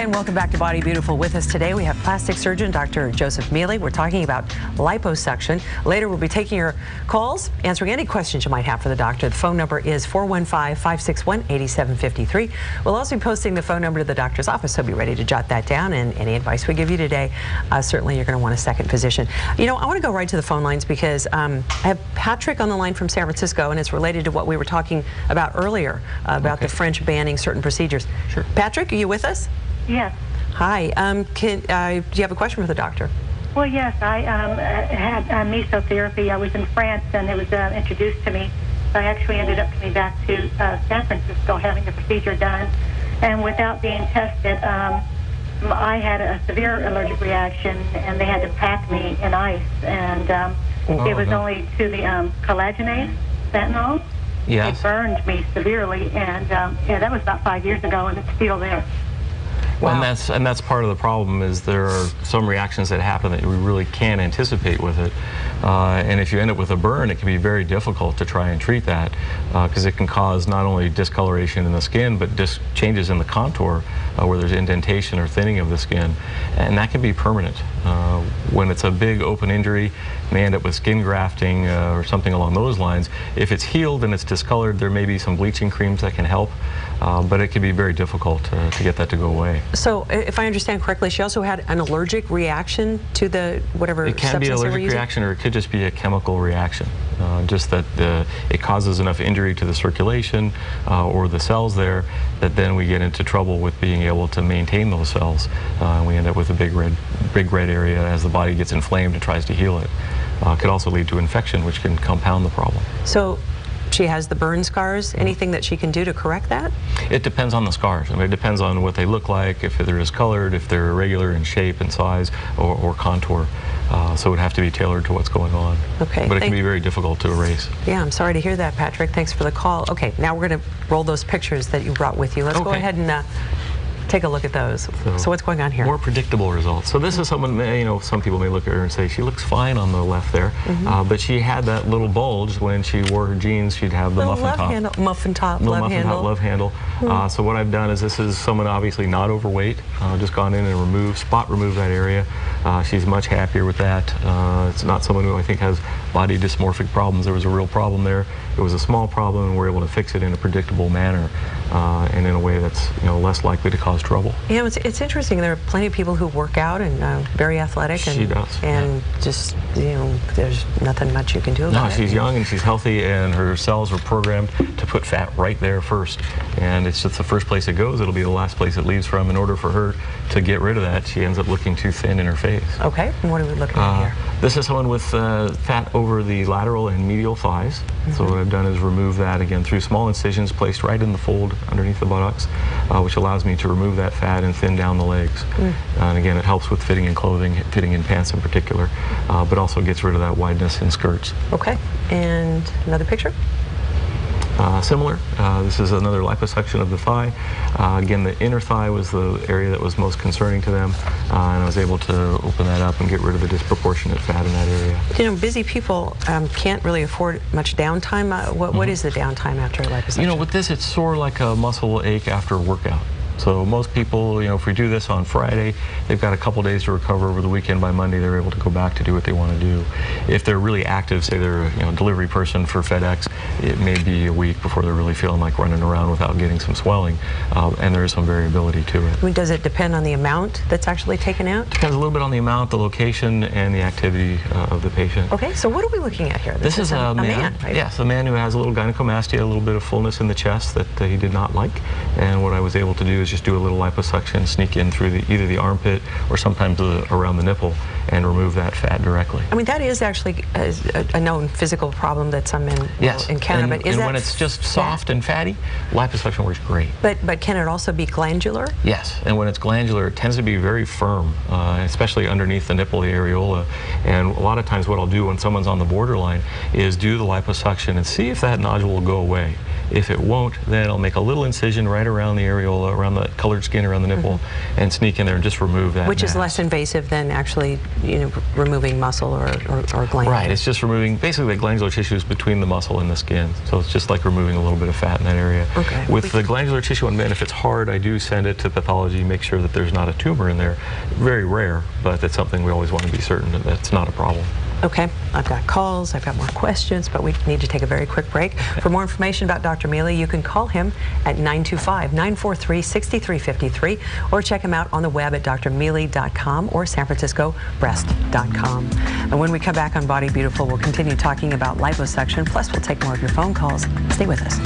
Hi, and welcome back to Body Beautiful. With us today, we have plastic surgeon Dr. Joseph Mele. We're talking about liposuction. Later, we'll be taking your calls, answering any questions you might have for the doctor. The phone number is 415-561-8753. We'll also be posting the phone number to the doctor's office, so be ready to jot that down. And any advice we give you today, certainly you're going to want a second physician. You know, I want to go right to the phone lines because I have Patrick on the line from San Francisco, and it's related to what we were talking about earlier, about the French banning certain procedures. Sure. Patrick, are you with us? Yes. Hi. Do you have a question for the doctor? Well, yes. I had mesotherapy. I was in France, and it was introduced to me. I actually ended up coming back to San Francisco having the procedure done. And without being tested, I had a severe allergic reaction, and they had to pack me in ice. And it was only to the collagenase, fentanyl. Yes. It burned me severely, and yeah, that was about 5 years ago, and it's still there. Wow. And that's part of the problem, is there are some reactions that happen that we really can't anticipate with it. And if you end up with a burn, it can be very difficult to try and treat that because it can cause not only discoloration in the skin, but changes in the contour where there's indentation or thinning of the skin. And that can be permanent. When it's a big open injury, you may end up with skin grafting or something along those lines. If it's healed and it's discolored, there may be some bleaching creams that can help. But it can be very difficult to get that to go away. So, if I understand correctly, she also had an allergic reaction to the whatever substance they were using? It can be an allergic reaction, or it could just be a chemical reaction. Just that it causes enough injury to the circulation or the cells there that then we get into trouble with being able to maintain those cells. And we end up with a big red area as the body gets inflamed and tries to heal it. Could also lead to infection, which can compound the problem. So, she has the burn scars. Anything that she can do to correct that? It depends on the scars. I mean, it depends on what they look like, if they're discolored, if they're irregular in shape and size or contour. So it would have to be tailored to what's going on. Okay. But it can be very difficult to erase. Yeah, I'm sorry to hear that, Patrick. Thanks for the call. Okay, now we're going to roll those pictures that you brought with you. Let's go ahead and take a look at those. So what's going on here? More predictable results. So this is someone, you know, some people may look at her and say, she looks fine on the left there, but she had that little bulge when she wore her jeans. She'd have the muffin top. Love handle. So what I've done is, this is someone obviously not overweight, just gone in and spot removed that area. She's much happier with that. It's not someone who I think has body dysmorphic problems. There was a real problem there. It was a small problem, and we're able to fix it in a predictable manner and in a way that's, you know, less likely to cause trouble. Yeah, it's interesting. There are plenty of people who work out and very athletic. She does. And just, you know, there's nothing much you can do about it. No, she's young and she's healthy, and her cells are programmed to put fat right there first. And it's just the first place it goes. It'll be the last place it leaves from. In order for her to get rid of that, she ends up looking too thin in her face. Okay, and what are we looking at here? This is someone with fat over the lateral and medial thighs. So what I've done is remove that again through small incisions placed right in the fold underneath the buttocks, which allows me to remove that fat and thin down the legs. And again, it helps with fitting in clothing, fitting in pants in particular, but also gets rid of that wideness in skirts. Okay, and another picture? Similar. This is another liposuction of the thigh. Again, the inner thigh was the area that was most concerning to them, and I was able to open that up and get rid of the disproportionate fat in that area. You know, busy people can't really afford much downtime. What is the downtime after liposuction? You know, with this, it's sort of like a muscle ache after a workout. So most people, you know, if we do this on Friday, they've got a couple days to recover. Over the weekend, by Monday, they're able to go back to do what they want to do. If they're really active, say they're a delivery person for FedEx, it may be a week before they're really feeling like running around without getting some swelling, and there is some variability to it. I mean, does it depend on the amount that's actually taken out? Depends a little bit on the amount, the location, and the activity of the patient. Okay, so what are we looking at here? This is a man, right? Yes, a man who has a little gynecomastia, a little bit of fullness in the chest that he did not like, and what I was able to do is just do a little liposuction, sneak in through either the armpit or sometimes around the nipple, and remove that fat directly. I mean, that is actually a known physical problem that some men will encounter. But is and that when it's just soft and fatty, liposuction works great. But can it also be glandular? Yes, and when it's glandular, it tends to be very firm, especially underneath the nipple, the areola. And a lot of times what I'll do when someone's on the borderline is do the liposuction and see if that nodule will go away. If it won't, then I'll make a little incision right around the areola, around the colored skin around the nipple, and sneak in there and just remove that Which mass. is less invasive than actually, removing muscle or gland. Right, it's just removing basically the glandular tissues between the muscle and the skin. So it's just like removing a little bit of fat in that area. Okay. With the glandular tissue on men, if it's hard, I do send it to pathology, make sure that there's not a tumor in there. Very rare, but that's something we always want to be certain that that's not a problem. Okay, I've got calls, I've got more questions, but we need to take a very quick break. For more information about Dr. Mele, you can call him at 925-943-6353 or check him out on the web at drmele.com or sanfranciscobreast.com. And when we come back on Body Beautiful, we'll continue talking about liposuction, plus we'll take more of your phone calls. Stay with us.